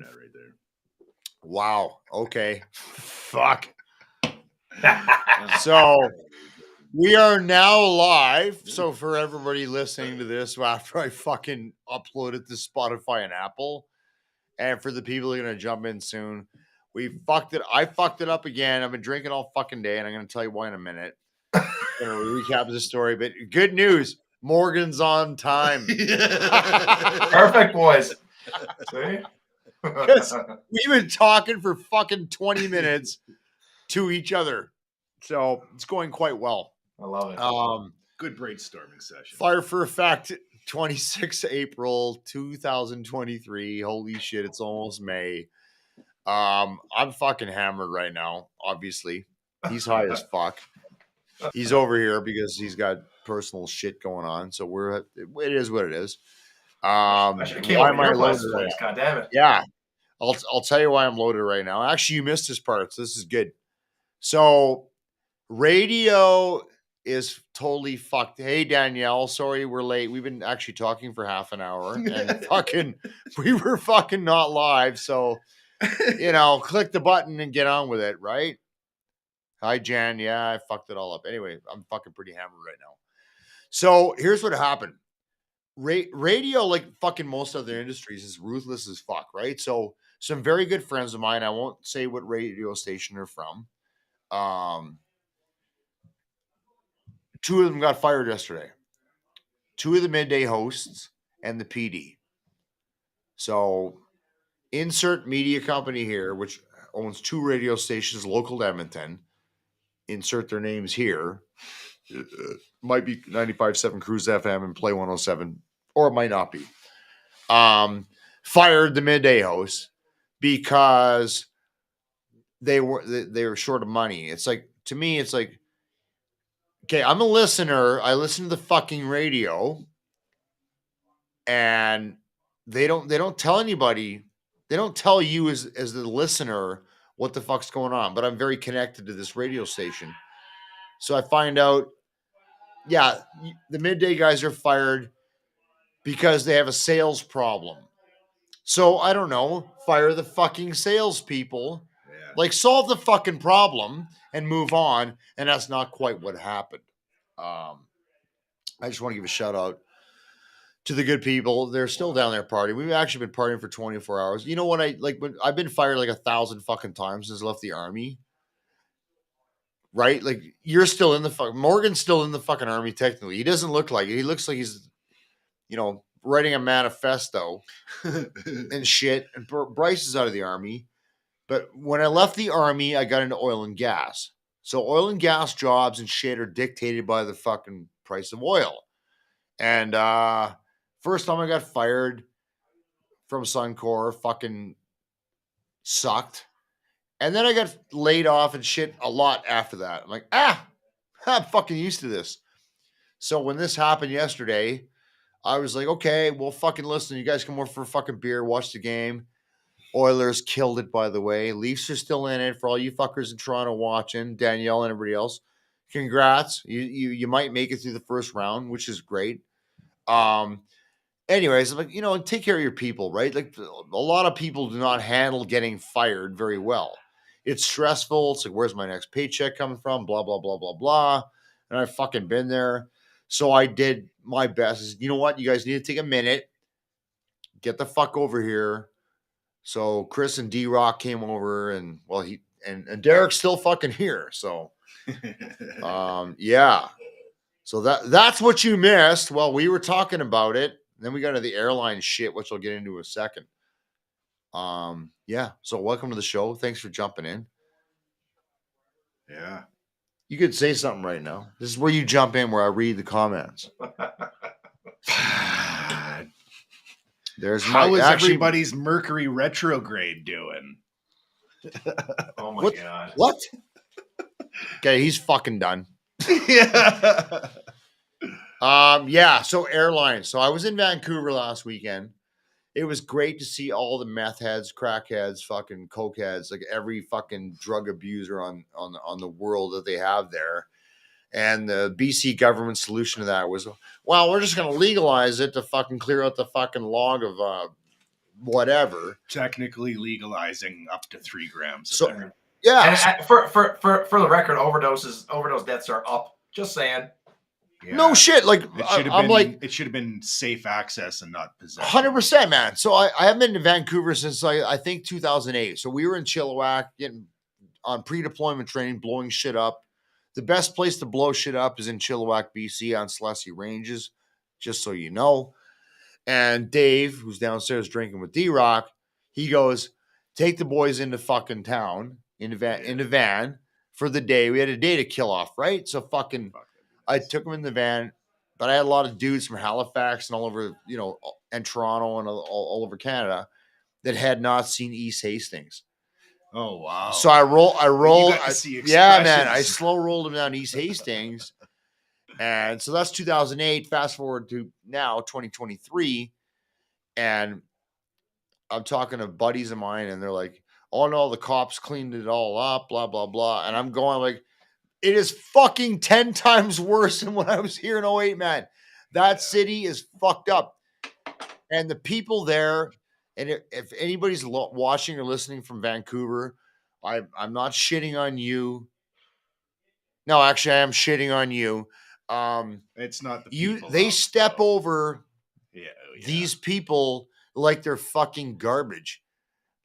internet right there. Wow. Okay. Fuck. So we are now live. So for everybody listening to this after I fucking upload it to Spotify and Apple, and for the people who are going to jump in soon, we fucked it. I fucked it up again. I've been drinking all fucking day, and I'm going to tell you why in a minute. I'm going to recap the story, but good news. Morgan's on time. Perfect, boys. See? Because we've been talking for fucking 20 minutes to each other. So it's going quite well. I love it. Good brainstorming session. Fire for Effect, 26 April 2023. Holy shit, it's almost May. I'm fucking hammered right now, obviously. He's high as fuck. He's over here because he's got personal shit going on. So it is what it is. I should have came over to your place. God damn it. Yeah. I'll tell you why I'm loaded right now. Actually, you missed this part, so this is good. So radio is totally fucked. Hey, Danielle, sorry we're late. We've been actually talking for half an hour and we were fucking not live. So, click the button and get on with it, right? Hi, Jan. Yeah, I fucked it all up. Anyway, I'm fucking pretty hammered right now. So here's what happened. Radio, like fucking most other industries, is ruthless as fuck, right? So some very good friends of mine, I won't say what radio station they're from. Two of them got fired yesterday. Two of the midday hosts and the PD. So insert media company here, which owns two radio stations local to Edmonton. Insert their names here. Might be 95.7 Cruise FM and Play 107, or it might not be. Fired the midday host because they were short of money. It's like, to me, it's like, okay, I'm a listener. I listen to the fucking radio, and they don't tell anybody. They don't tell you as the listener what the fuck's going on. But I'm very connected to this radio station, so I find out. Yeah, the midday guys are fired because they have a sales problem. So I don't know. Fire the fucking salespeople. Yeah. Like, solve the fucking problem and move on. And that's not quite what happened. I just want to give a shout out to the good people. They're still down there partying. We've actually been partying for 24 hours. You know what? I've been fired like 1,000 fucking times since I left the army. Right? Like, you're still in the Morgan's still in the fucking army technically. He doesn't look like it. He looks like he's, writing a manifesto and shit. And Bryce is out of the army. But when I left the army, I got into oil and gas. So oil and gas jobs and shit are dictated by the fucking price of oil. And first time I got fired from Suncor, fucking sucked. And then I got laid off and shit a lot after that. I'm like, I'm fucking used to this. So when this happened yesterday, I was like, okay, well, fucking listen, you guys come over for a fucking beer, watch the game. Oilers killed it, by the way. Leafs are still in it for all you fuckers in Toronto watching, Danielle and everybody else. Congrats. You might make it through the first round, which is great. Anyways, I'm like, take care of your people, right? Like, a lot of people do not handle getting fired very well. It's stressful. It's like, where's my next paycheck coming from? Blah, blah, blah, blah, blah. And I've fucking been there. So I did my best. You know what? You guys need to take a minute. Get the fuck over here. So Chris and D-Rock came over, and and Derek's still fucking here. So, yeah. So that's what you missed. Well, we were talking about it. Then we got into the airline shit, which I'll get into in a second. Yeah. So welcome to the show. Thanks for jumping in. Yeah. You could say something right now. This is where you jump in, where I read the comments. How is everybody's Mercury retrograde doing? Oh my God. What? Okay, he's fucking done. Yeah. Yeah, so airlines. So I was in Vancouver last weekend. It was great to see all the meth heads, crack heads, fucking coke heads, like every fucking drug abuser on the world that they have there. And the BC government solution to that was, well, we're just going to legalize it to fucking clear out the fucking log of whatever. Technically legalizing up to 3 grams. So, of it. yeah. And for the record, overdose deaths are up. Just saying. Yeah. No shit. Like, It should have I'm been. like, It should have been safe access and not possession. 100%, man. So I haven't been to Vancouver since I think 2008. So we were in Chilliwack getting on pre-deployment training, blowing shit up. The best place to blow shit up is in Chilliwack, BC on Slessie Ranges, just so you know. And Dave, who's downstairs drinking with D-Rock, he goes, take the boys into fucking town, in the van for the day. We had a day to kill off, right? So I took them in the van, but I had a lot of dudes from Halifax and all over, and Toronto and all over Canada that had not seen East Hastings. Oh wow! So I roll. Yeah, man. I expressions. slow rolled him down East Hastings, and so that's 2008. Fast forward to now, 2023, and I'm talking to buddies of mine, and they're like, "Oh no, the cops cleaned it all up, blah blah blah," and I'm going like, "It is fucking 10 times worse than when I was here in 08, man. That city is fucked up, and the people there." And if anybody's watching or listening from Vancouver, I'm not shitting on you. No, actually, I am shitting on you. It's not the people. They step over yeah. these people like they're fucking garbage.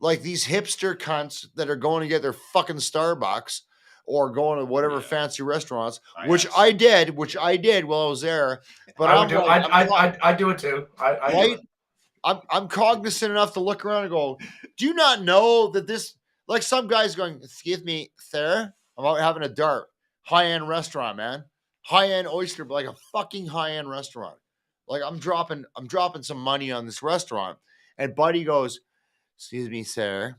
Like these hipster cunts that are going to get their fucking Starbucks or going to whatever fancy restaurants, which I did while I was there. But I do it too. Right? I'm cognizant enough to look around and go, do you not know that this, like some guys going, excuse me, sir, I'm out having a dart. High-end restaurant, man. High-end oyster, but like a fucking high-end restaurant. Like I'm dropping some money on this restaurant. And Buddy goes, excuse me, sir,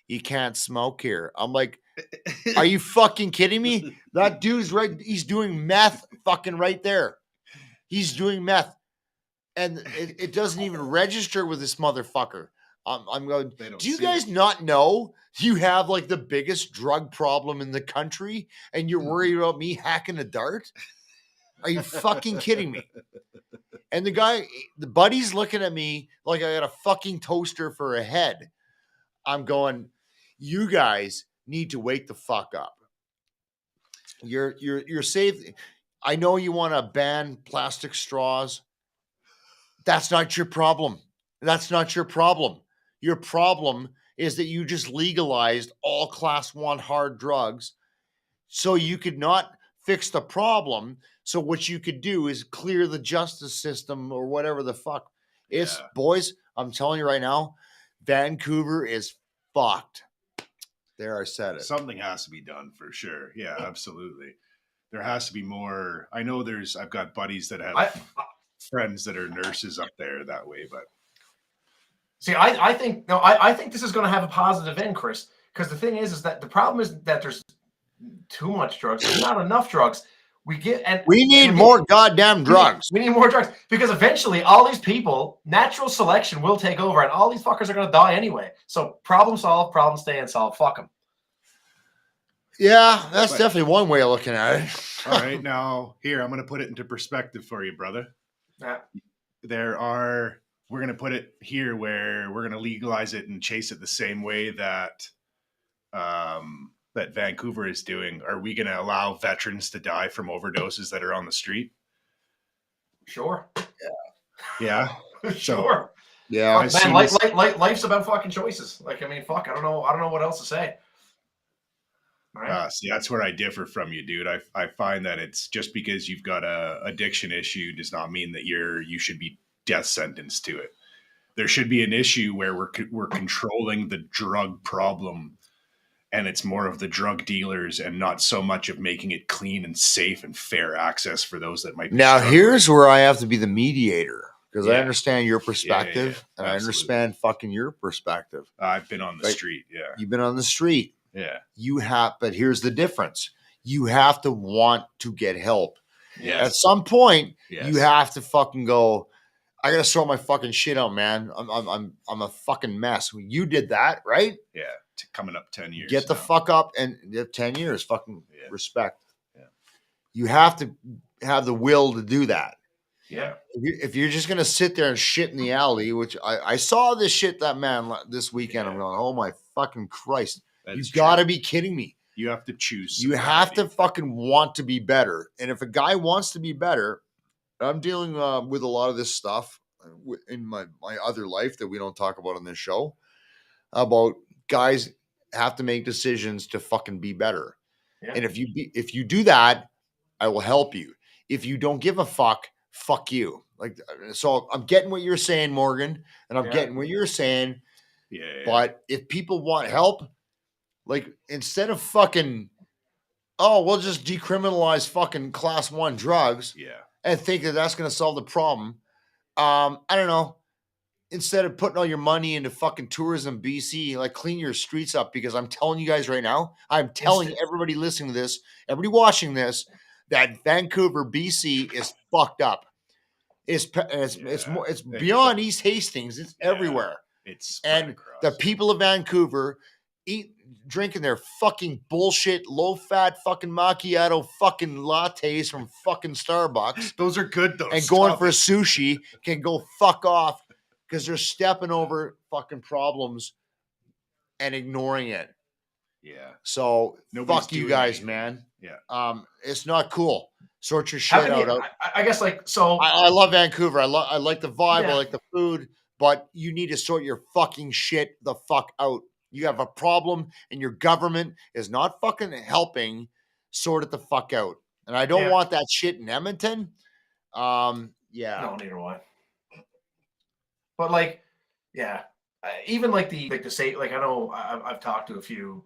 you can't smoke here. I'm like, are you fucking kidding me? That dude's right. He's doing meth fucking right there. He's doing meth. And it doesn't even register with this motherfucker. I'm going, do you guys not know you have like the biggest drug problem in the country and you're worried about me hacking a dart? Are you fucking kidding me? And the buddy's looking at me like I got a fucking toaster for a head. I'm going, you guys need to wake the fuck up. You're safe. I know you want to ban plastic straws. That's not your problem. That's not your problem. Your problem is that you just legalized all class 1 hard drugs so you could not fix the problem. So what you could do is clear the justice system or whatever the fuck. It's boys, I'm telling you right now, Vancouver is fucked. There, I said it. Something has to be done for sure. Yeah, absolutely. There has to be more. I know I've got buddies that have friends that are nurses up there that way, but see, I think this is going to have a positive end, Chris, because the thing is that the problem is that there's too much drugs. There's not enough drugs. We need more goddamn drugs. We need more drugs because eventually all these people, natural selection will take over, and all these fuckers are going to die anyway. So problem solved, problem stay unsolved. Fuck them. Yeah, that's definitely one way of looking at it. All right, now here I'm going to put it into perspective for you, brother. Yeah. We're going to put it here where we're going to legalize it and chase it the same way that that Vancouver is doing. Are we going to allow veterans to die from overdoses that are on the street? Sure. Yeah. Sure. Yeah. Man, life's about fucking choices. Like, I mean, fuck, I don't know what else to say. Right. See, that's where I differ from you, dude. I find that it's just because you've got a addiction issue does not mean that you should be death sentenced to it. There should be an issue where we're controlling the drug problem, and it's more of the drug dealers and not so much of making it clean and safe and fair access for those that might be now struggling. Here's where I have to be the mediator because I understand your perspective and I understand fucking your perspective. I've been on the street. Yeah. You've been on the street. Yeah. But here's the difference. You have to want to get help. Yes. At some point, you have to fucking go, I gotta sort my fucking shit out, man. I'm a fucking mess. You did that, right? Yeah. Coming up 10 years. Get the fuck up and 10 years, fucking respect. Yeah. You have to have the will to do that. Yeah. If you're just gonna sit there and shit in the alley, which I saw this shit that man this weekend, I'm going, oh my fucking Christ! You gotta be kidding me. You have to choose. You have to fucking want to be better. And if a guy wants to be better, I'm dealing with a lot of this stuff in my other life that we don't talk about on this show, about guys have to make decisions to fucking be better. Yeah. And if you do that, I will help you. If you don't give a fuck you. Like, so I'm getting what you're saying, Morgan, and I'm getting what you're saying. Yeah. But if people want help, like, instead of fucking, oh, we'll just decriminalize fucking class 1 drugs, and think that that's going to solve the problem. I don't know. Instead of putting all your money into fucking tourism, BC, like, clean your streets up, because I'm telling you guys right now, I'm telling everybody listening to this, everybody watching this, that Vancouver, BC is fucked up. It's beyond East Hastings. It's everywhere. It's and the people of Vancouver drinking their fucking bullshit, low-fat fucking macchiato fucking lattes from fucking Starbucks. Those are good though. And going for sushi can go fuck off, because they're stepping over fucking problems and ignoring it. Yeah. So fuck you guys, anything. man. Yeah. It's not cool. Sort your shit out. I guess, like, so I love Vancouver. I like the vibe. I like the food, but you need to sort your fucking shit the fuck out. You have a problem and your government is not fucking helping. Sort it the fuck out. And I don't want that shit in Edmonton. No, neither do I. But, like, even like the say, like, I know I've talked to a few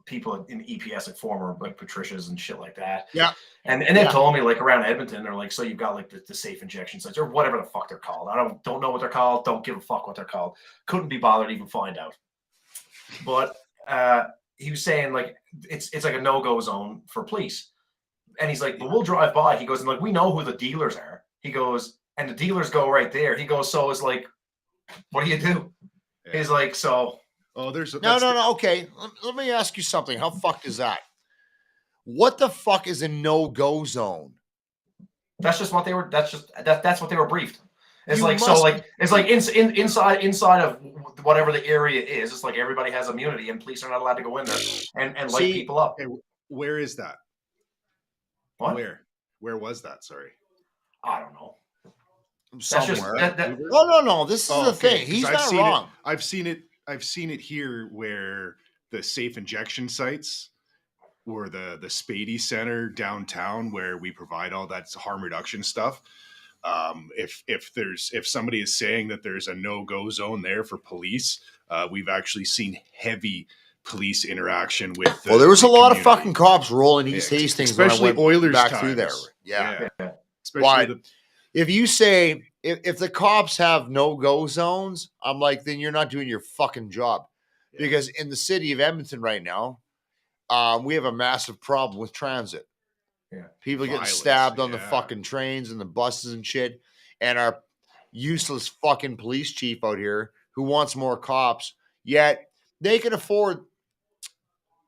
people in EPS, like former like Patricias and shit like that. Yeah. And they've told me, like, around Edmonton, they're like, so you've got like the safe injection sites or whatever the fuck they're called. I don't know what they're called. Don't give a fuck what they're called. Couldn't be bothered to even find out. But he was saying, like, it's like a no-go zone for police. And he's like, but we'll drive by. He goes, and like, we know who the dealers are. He goes, and the dealers go right there. He goes, so it's like, what do you do? Yeah. He's like, so. Oh, no. Okay, let me ask you something. How fucked is that? What the fuck is a no-go zone? That's just what they were. That's what they were briefed. It's like, so, like, it's like inside of whatever the area is. It's like everybody has immunity, and police are not allowed to go in there and light people up. Where is that? What? Where was that? Sorry, I don't know. Somewhere. No. This is the thing. He's not wrong. I've seen it here, where the safe injection sites, or the Spady Center downtown, where we provide all that harm reduction stuff. If somebody is saying that there's a no-go zone there for police, we've actually seen heavy police interaction with. There was a lot of fucking cops rolling East Hastings, especially Oilers back times. through there. Yeah. Especially if you say if the cops have no-go zones, I'm like, then you're not doing your fucking job. Yeah. Because in the city of Edmonton right now, we have a massive problem with transit. Yeah. People getting stabbed on the fucking trains and the buses and shit. And our useless fucking police chief out here who wants more cops, yet they can afford,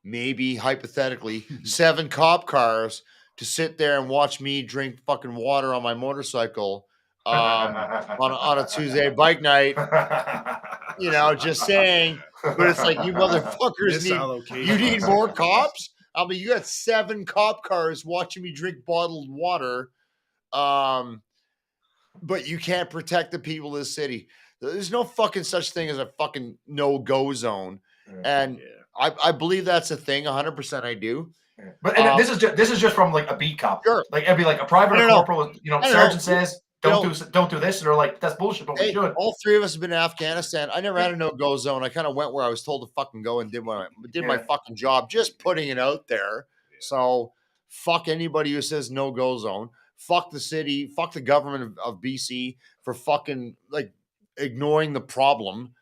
maybe hypothetically, 7 cop cars to sit there and watch me drink fucking water on my motorcycle on a Tuesday bike night. You know, just saying. But it's like, you motherfuckers need more cops? I mean, you got 7 cop cars watching me drink bottled water, but you can't protect the people of the city. There's no fucking such thing as a fucking no-go zone. And I believe that's a thing. 100% I do. Yeah. But this is just from like a beat cop. Sure. Like, it'd be like a private or corporal, sergeant says, don't do this. And they're like, that's bullshit, but we should. All 3 of us have been in Afghanistan. I never had a no-go zone. I kind of went where I was told to fucking go and did my fucking job, just putting it out there. Yeah. So fuck anybody who says no-go zone. Fuck the city. Fuck the government of BC for fucking like ignoring the problem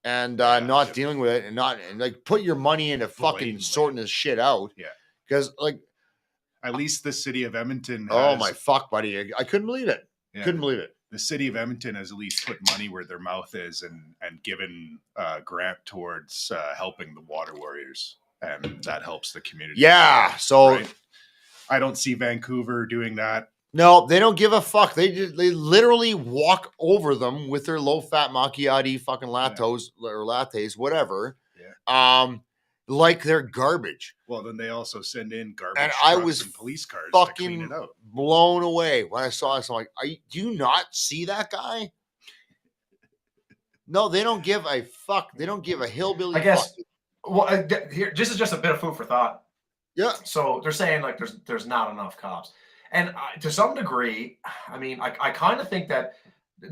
and not dealing with it, and like put your money into fucking sorting this shit out. Yeah. Because like at least the city of Edmonton has, my fuck, buddy. I couldn't believe it. Yeah, couldn't believe it. The city of Edmonton has at least put money where their mouth is and given a grant towards helping the water warriors, and that helps the community. Yeah. So right? I don't see Vancouver doing that. No, they don't give a fuck. They literally walk over them with their low fat macchiati fucking lattes or lattes, whatever. Yeah. Like they're garbage. Well, then they also send in garbage And I trucks was and police cars to clean fucking it out. blown away when I saw this. I'm like, do you not see that guy? No, they don't give a fuck. They don't give a hillbilly. I guess. Fuck. Well, here, this is just a bit of food for thought. Yeah. So they're saying like there's not enough cops, and to some degree, I mean, I kind of think that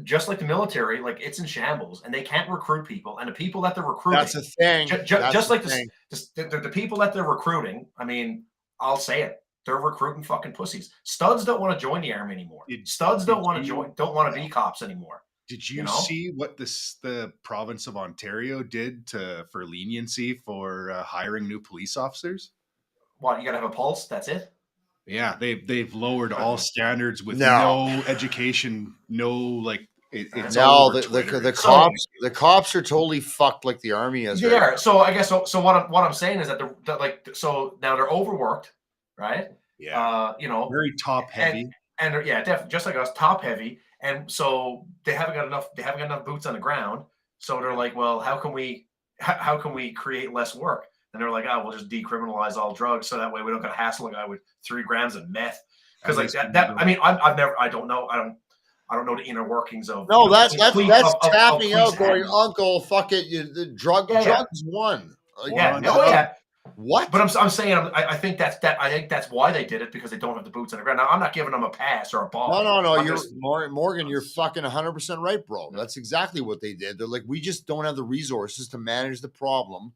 just like the military, like it's in shambles, and they can't recruit people, and the people that they're recruiting, That's a thing. just like the people that they're recruiting. I mean, I'll say it. They're recruiting fucking pussies. Studs don't want to join the army anymore. Studs don't want to join. Don't want to be cops anymore. Did you see what the province of Ontario did for leniency for hiring new police officers? What, you got to have a pulse? That's it? Yeah, they've lowered all standards with no education, no like. It's no, the cops are totally fucked like the army is. Yeah, right. So I guess so. What I'm saying is that so now they're overworked, right? Yeah, very top heavy, and yeah, definitely just like us, top heavy. And so they haven't got enough boots on the ground. So they're like, well, how can we create less work? And they're like, we'll just decriminalize all drugs, so that way we don't got to hassle a guy with 3 grams of meth. Because like that, I mean, I don't know the inner workings of. No, that's tapping out, going, Uncle, fuck it, the drugs won. Yeah. What? But I'm saying I think that's why they did it, because they don't have the boots on the ground. Now I'm not giving them a pass or a ball. No. Morgan, you're fucking 100% right, bro. That's exactly what they did. They're like, we just don't have the resources to manage the problem.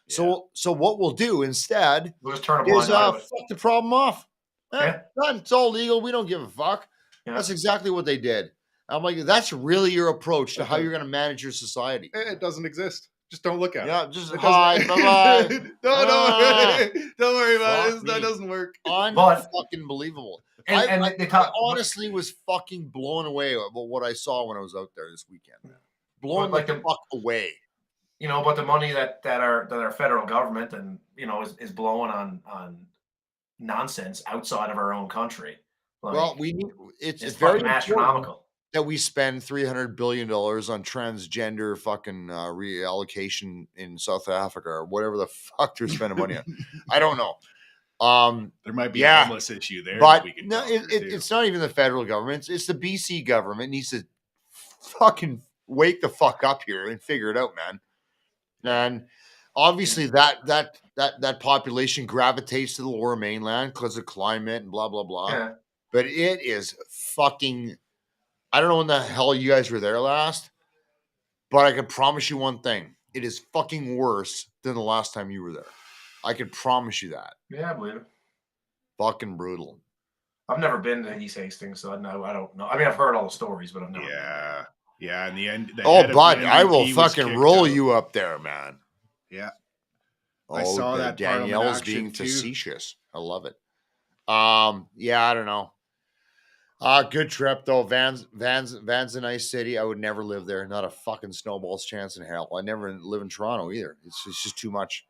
Yeah. So what we'll do instead we'll just turn a blind eye to it. Fuck the problem off. Done. It's all legal. We don't give a fuck. Yeah. That's exactly what they did. I'm like, that's really your approach to how you're going to manage your society. It doesn't exist. Just don't look at it. Yeah, just hi, bye-bye. Don't worry about it. That doesn't work. Fucking believable. I honestly was fucking blown away about what I saw when I was out there this weekend. Man. Blown the fuck away. But the money that our federal government and is blowing on nonsense outside of our own country. Like, well, it's very astronomical that we spend $300 billion on transgender fucking reallocation in South Africa or whatever the fuck they're spending money on. I don't know. There might be a homeless issue there, but no, it's not even the federal government. It's the BC government needs to fucking wake the fuck up here and figure it out, man. And obviously that population gravitates to the lower mainland because of climate and blah, blah, blah. Yeah. But it is fucking, I don't know when the hell you guys were there last, but I can promise you one thing. It is fucking worse than the last time you were there. I can promise you that. Yeah, I believe it. Fucking brutal. I've never been to East Hastings, so I don't know. I mean, I've heard all the stories, but I've never. Yeah. Yeah, in the end. Bud, I will fucking roll you up there, man. Yeah. I saw that Danielle's being facetious. I love it. Yeah, I don't know. Good trip though. Van's a nice city. I would never live there. Not a fucking snowball's chance in hell. I never live in Toronto either. It's just too much.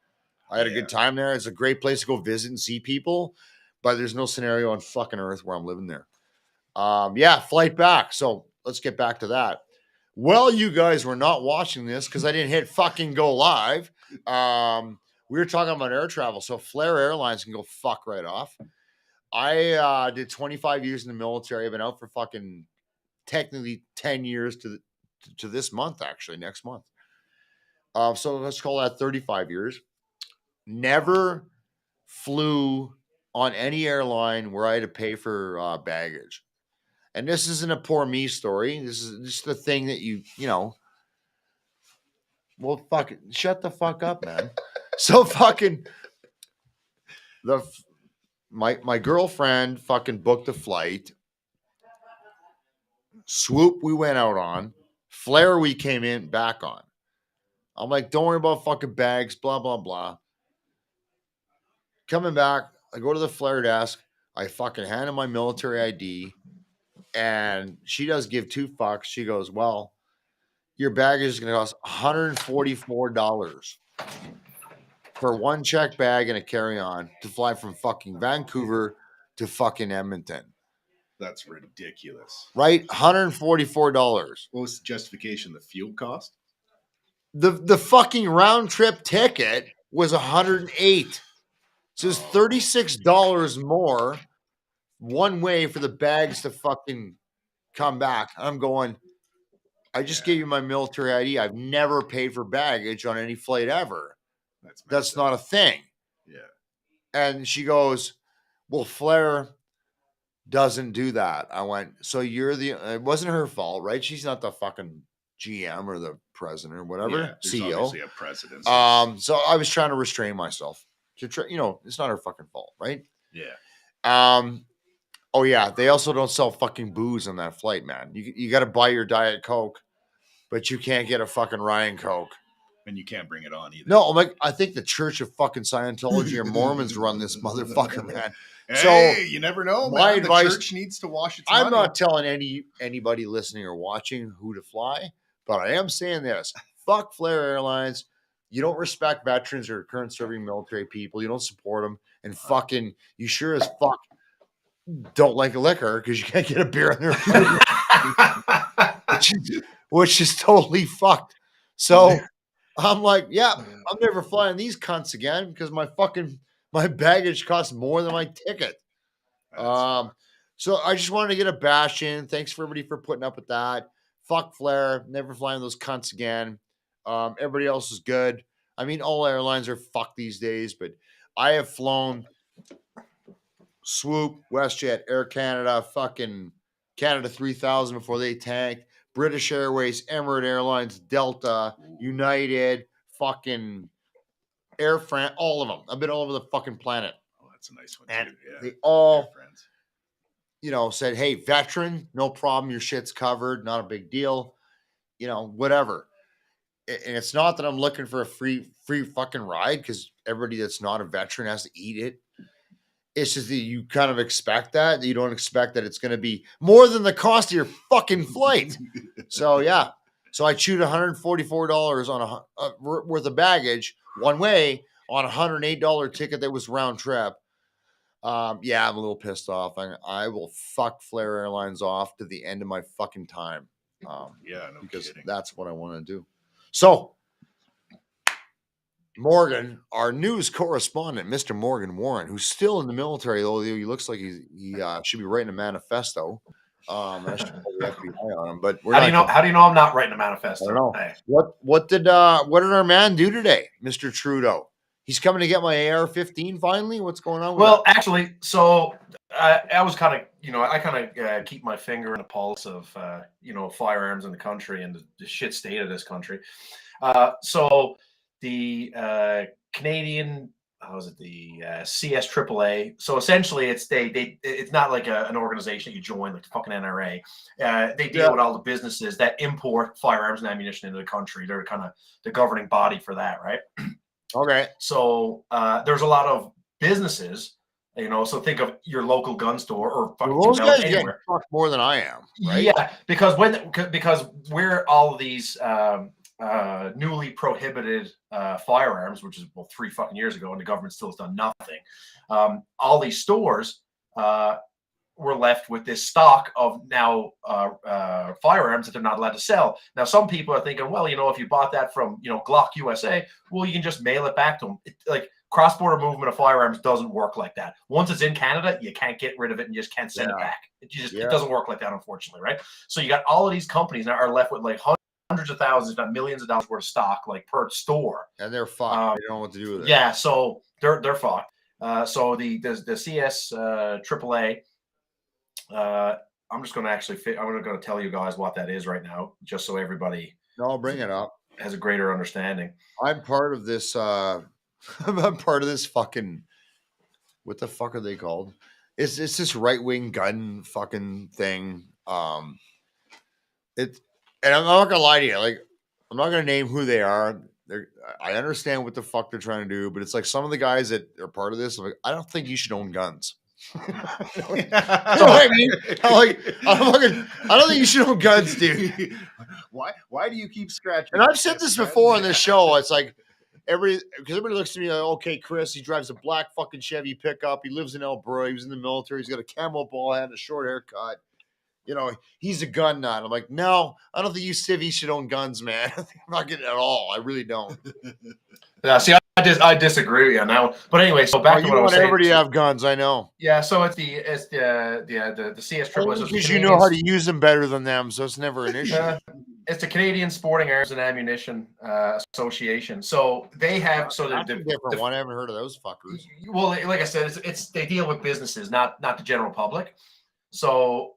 I had a good time there. It's a great place to go visit and see people, but there's no scenario on fucking earth where I'm living there. Flight back. So let's get back to that. Well, you guys were not watching this because I didn't hit fucking go live. We were talking about air travel. So Flair Airlines can go fuck right off. I did 25 years in the military. I've been out for fucking technically 10 years to this month, actually, next month. So let's call that 35 years. Never flew on any airline where I had to pay for baggage. And this isn't a poor me story. This is just the thing that well, fuck it. Shut the fuck up, man. So fucking my girlfriend fucking booked a flight. Swoop we went out on. Flair we came in back on. I'm like, don't worry about fucking bags, blah, blah, blah. Coming back, I go to the Flair desk. I fucking hand him my military ID. And she does give 2 fucks. She goes, well, your baggage is going to cost $144 for 1 check bag and a carry-on to fly from fucking Vancouver to fucking Edmonton. That's ridiculous. right? $144. What was the justification? The fuel cost? The fucking round trip ticket was $108. So it's $36 more one way for the bags to fucking come back. I'm going, I just gave you my military ID. I've never paid for baggage on any flight ever. That's not a thing. Yeah. And she goes, well, Flair doesn't do that. I went, so you're it wasn't her fault, right? She's not the fucking GM or the president or whatever, Yeah, there's CEO. obviously a president. So I was trying to restrain myself to try, it's not her fucking fault, right? Yeah. Oh yeah, they also don't sell fucking booze on that flight, man. You got to buy your Diet Coke, but you can't get a fucking Ryan Coke. And you can't bring it on either. No, I think the Church of fucking Scientology or Mormons run this motherfucker, man. Hey, so you never know, my man. advice, the church needs to wash its I'm money. not telling anybody listening or watching who to fly, but I am saying this. Fuck Flair Airlines. You don't respect veterans or current serving military people. You don't support them. And fucking, you sure as fuck don't like liquor because you can't get a beer on their plane, which is totally fucked. So I'm like, yeah, I'm never flying these cunts again because my baggage costs more than my ticket. So I just wanted to get a bash in. Thanks for everybody for putting up with that. Fuck Flair, never flying those cunts again. Everybody else is good. I mean, all airlines are fucked these days, but I have flown Swoop, WestJet, Air Canada, fucking Canada 3000 before they tanked, British Airways, Emirates Airlines, Delta, United, fucking Air France, all of them. I've been all over the fucking planet. Oh, that's a nice one and too. Yeah. They all, said, hey, veteran, no problem. Your shit's covered. Not a big deal. Whatever. And it's not that I'm looking for a free fucking ride because everybody that's not a veteran has to eat it. It's just that you kind of expect that. You don't expect that it's going to be more than the cost of your fucking flight. So, yeah. So I chewed $144 on worth of baggage one way on a $108 ticket that was round trip. Yeah, I'm a little pissed off. I will fuck Flair Airlines off to the end of my fucking time. Yeah, no because kidding. That's what I want to do. So, Morgan, our news correspondent, Mr. Morgan Warren, who's still in the military, though he looks like he should be writing a manifesto. I should put the FBI on him, but how do you know I'm not writing a manifesto? I don't know. Hey. What did our man do today, Mr. Trudeau? He's coming to get my AR-15 finally. What's going on? Well, actually, so I was kind of, keep my finger in the pulse of firearms in the country and the shit state of this country. So the Canadian, the CSAAA. So essentially, it's not like an organization that you join like the fucking NRA. They deal with all the businesses that import firearms and ammunition into the country. They're kind of the governing body for that, right? Okay. So there's a lot of businesses, so think of your local gun store or fucking those guys get fucked more than I am, right? Yeah, because we're all of these newly prohibited firearms, which is 3 fucking years ago, and the government still has done nothing. All these stores were left with this stock of now firearms that they're not allowed to sell. Now, some people are thinking, well, if you bought that from Glock USA, well, you can just mail it back to them. Like cross-border movement of firearms doesn't work like that. Once it's in Canada, you can't get rid of it and you just can't send it back. It doesn't work like that, unfortunately, right? So you got all of these companies now are left with like hundreds of thousands, if not millions of dollars worth of stock, like per store, and they're fucked. They don't know what to do with it. Yeah, so they're fucked. So the CS AAA. I'm just going to I'm going to tell you guys what that is right now, just so everybody. No, I'll bring it up. Has a greater understanding. I'm part of this. I'm part of this fucking. What the fuck are they called? It's this right wing gun fucking thing. And I'm not gonna lie to you. Like, I'm not gonna name who they are. I understand what the fuck they're trying to do, but it's like some of the guys that are part of this. I'm like, I don't think you should own guns. You know what I mean? I don't think you should own guns, dude. Why do you keep scratching? And I've said this before on this show. It's like because everybody looks to me like, okay, Chris, he drives a black fucking Chevy pickup. He lives in Alberta. He was in the military. He's got a camo ball hat and a short haircut. You know, he's a gun nut. I'm like, no, I don't think you civvies should own guns, man. I'm not getting it at all. I really don't. Yeah, see, I disagree with you on that one. But anyway, so back to what I was saying. Everybody have guns, I know. Yeah, so it's the CS Triple S. Because you know how to use them better than them, so it's never an issue. It's the Canadian Sporting Arms and Ammunition Association. So they have That's a different one. I haven't heard of those fuckers. Well, like I said, it's they deal with businesses, not the general public. So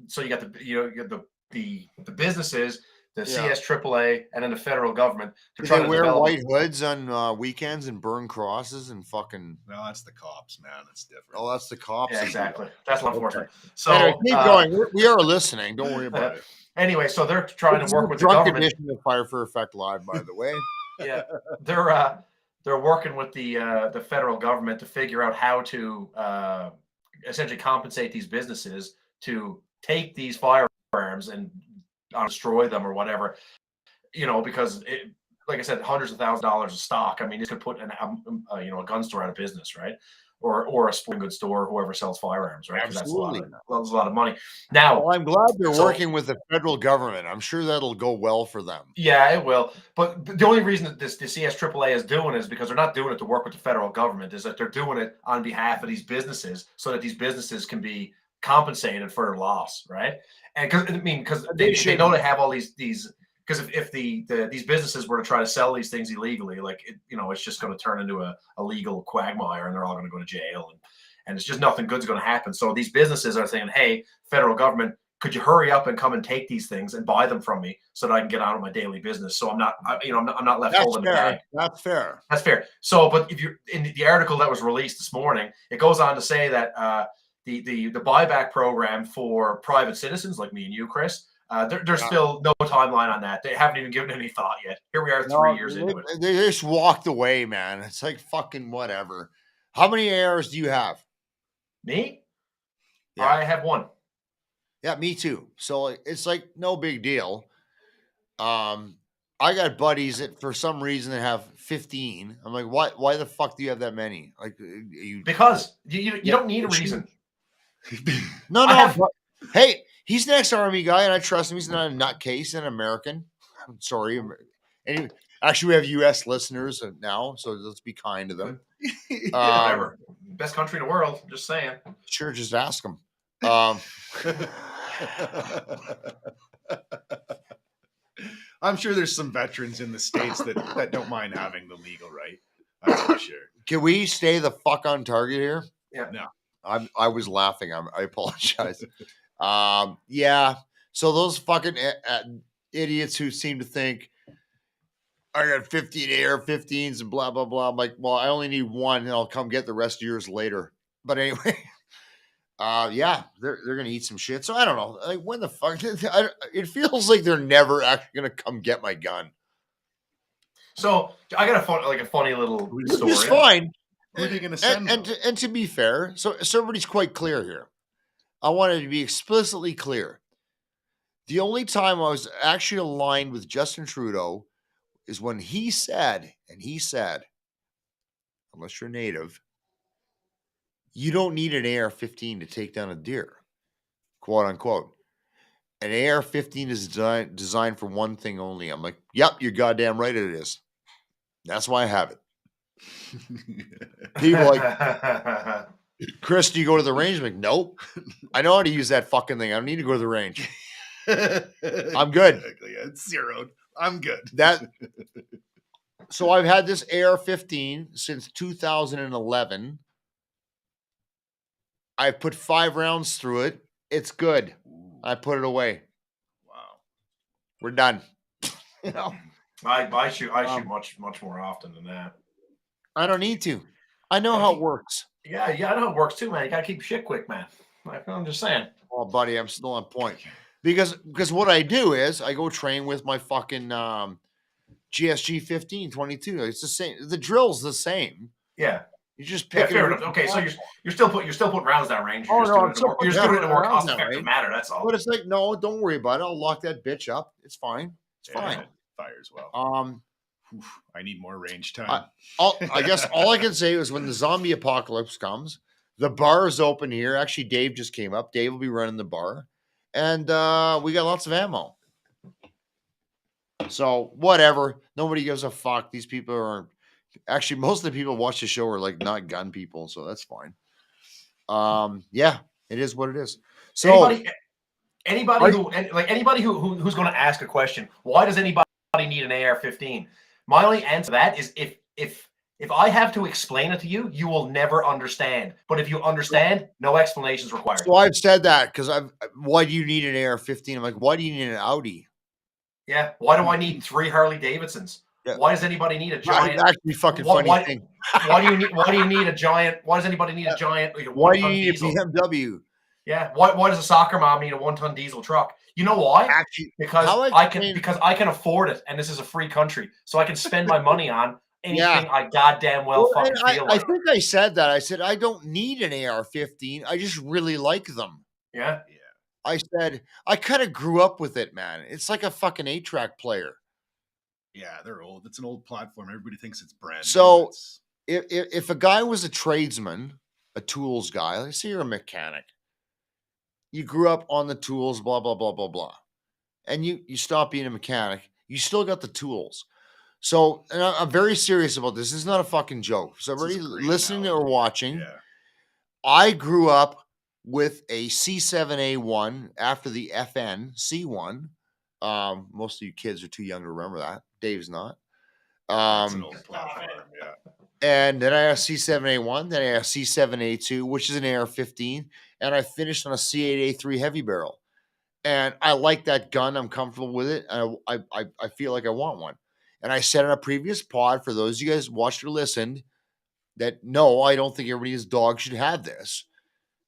so you got the businesses, the CS AAA, and then the federal government. Do they wear white hoods on weekends and burn crosses and fucking? No, that's the cops, man. That's different. Oh, that's the cops. Yeah, exactly. That's law enforcement. Okay. So anyway, keep going. We are listening. Don't worry about it. Anyway, so they're trying to work with the government. Edition of Fire for Effect Live, by the way. Yeah, they're working with the federal government to figure out how to essentially compensate these businesses to take these firearms and destroy them or whatever, you know, because like I said, hundreds of thousands of dollars of stock. I mean, this could put a gun store out of business, right? Or a sporting goods store, whoever sells firearms, right? Absolutely. That's a lot of money. Now, well, I'm glad they're working with the federal government. I'm sure that'll go well for them. Yeah, it will. But the only reason that the CS AAA is doing it is because they're not doing it to work with the federal government, is that they're doing it on behalf of these businesses so that these businesses can be compensated for their loss, right? And because they know they have all these because if these businesses were to try to sell these things illegally, like it's just going to turn into a legal quagmire, and they're all going to go to jail, and it's just nothing good's going to happen. So these businesses are saying, "Hey, federal government, could you hurry up and come and take these things and buy them from me so that I can get on with my daily business? So I'm not left holding the bag." That's fair. That's fair. So, but if you're in the article that was released this morning, it goes on to say that the buyback program for private citizens like me and you, Chris. There's still no timeline on that. They haven't even given any thought yet. Here we are 3 years into it. They just walked away, man. It's like fucking whatever. How many ARs do you have? Me? Yeah. I have one. Yeah, me too. So it's like no big deal. I got buddies that for some reason that have 15. I'm like, why the fuck do you have that many? Like, because you don't need a reason. No. Hey, he's an ex-Army guy, and I trust him. He's not a nutcase, an American. I'm sorry. Anyway, actually, we have U.S. listeners now, so let's be kind to them. Whatever. Best country in the world. Just saying. Sure, just ask them. I'm sure there's some veterans in the States that don't mind having the legal right. That's for sure. Can we stay the fuck on target here? Yeah. No. I was laughing. I apologize. Yeah. So those fucking idiots who seem to think I got 15 AR-15s and blah blah blah. I'm like, well, I only need one, and I'll come get the rest of yours later. But anyway, yeah, they're gonna eat some shit. So I don't know. Like, when the fuck? It feels like they're never actually gonna come get my gun. So I got a funny little story. It's fine. Who are they going to send? And to be fair, so everybody's quite clear here. I wanted to be explicitly clear. The only time I was actually aligned with Justin Trudeau is when he said, unless you're native, you don't need an AR-15 to take down a deer, quote unquote. An AR-15 is designed for one thing only. I'm like, yep, you're goddamn right it is. That's why I have it. People like, Chris, do you go to the range? I'm like, nope. I know how to use that fucking thing. I don't need to go to the range. I'm good. Exactly. It's zeroed. I'm good. So I've had this AR-15 since 2011. I put 5 rounds through it. It's good. I put it away. Wow. We're done. You know? I shoot much more often than that. I don't need to. I know how it works. Yeah, I know how it works too, man. You gotta keep shit quick, man. I'm just saying. Oh, buddy, I'm still on point. Because what I do is I go train with my fucking GSG 1522. It's the same. The drill's the same. Yeah. You just pick fair enough. Okay, so you're still putting rounds down range. You're just doing it in a more cost-effective manner. That's all. But it's like, no, don't worry about it. I'll lock that bitch up. It's fine. It's fine. Fires well. I need more range time. I guess all I can say is when the zombie apocalypse comes, the bar is open here. Actually, Dave just came up. Dave will be running the bar, and we got lots of ammo. So whatever. Nobody gives a fuck. These people are actually most of the people who watch the show are like not gun people, so that's fine. Yeah, it is what it is. So anybody who's going to ask a question, why does anybody need an AR-15? My only answer to that is if I have to explain it to you, you will never understand. But if you understand, no explanations required. So I've said that because why do you need an AR-15? I'm like, why do you need an Audi? Yeah. Why do I need 3 Harley Davidsons? Yeah. Why does anybody need a giant? Actually, fucking funny thing. Why do you need a giant? Why does anybody need a giant? Like why do you need diesel? A BMW? Yeah. Why does a soccer mom need a 1-ton diesel truck? You know why? Actually, because I can afford it, and this is a free country, so I can spend my money on anything I goddamn well fucking feel like. I think I said that. I said I don't need an AR-15. I just really like them. Yeah. I said I kind of grew up with it, man. It's like a fucking 8-track player. Yeah, they're old. It's an old platform. Everybody thinks it's brand new. So if a guy was a tradesman, a tools guy, let's say you're a mechanic, you grew up on the tools, blah, blah, blah, blah, blah. And you stop being a mechanic, you still got the tools. So, and I'm very serious about this. This is not a fucking joke. So everybody listening or watching, I grew up with a C7A1 after the FN C1. Most of you kids are too young to remember that. Dave's not. That's an old platform, yeah. And then I had a C7A1, then I had a C7A2, which is an AR-15, and I finished on a C8A3 heavy barrel. And I like that gun. I'm comfortable with it. And I feel like I want one. And I said in a previous pod, for those of you guys watched or listened, that no, I don't think everybody's dog should have this.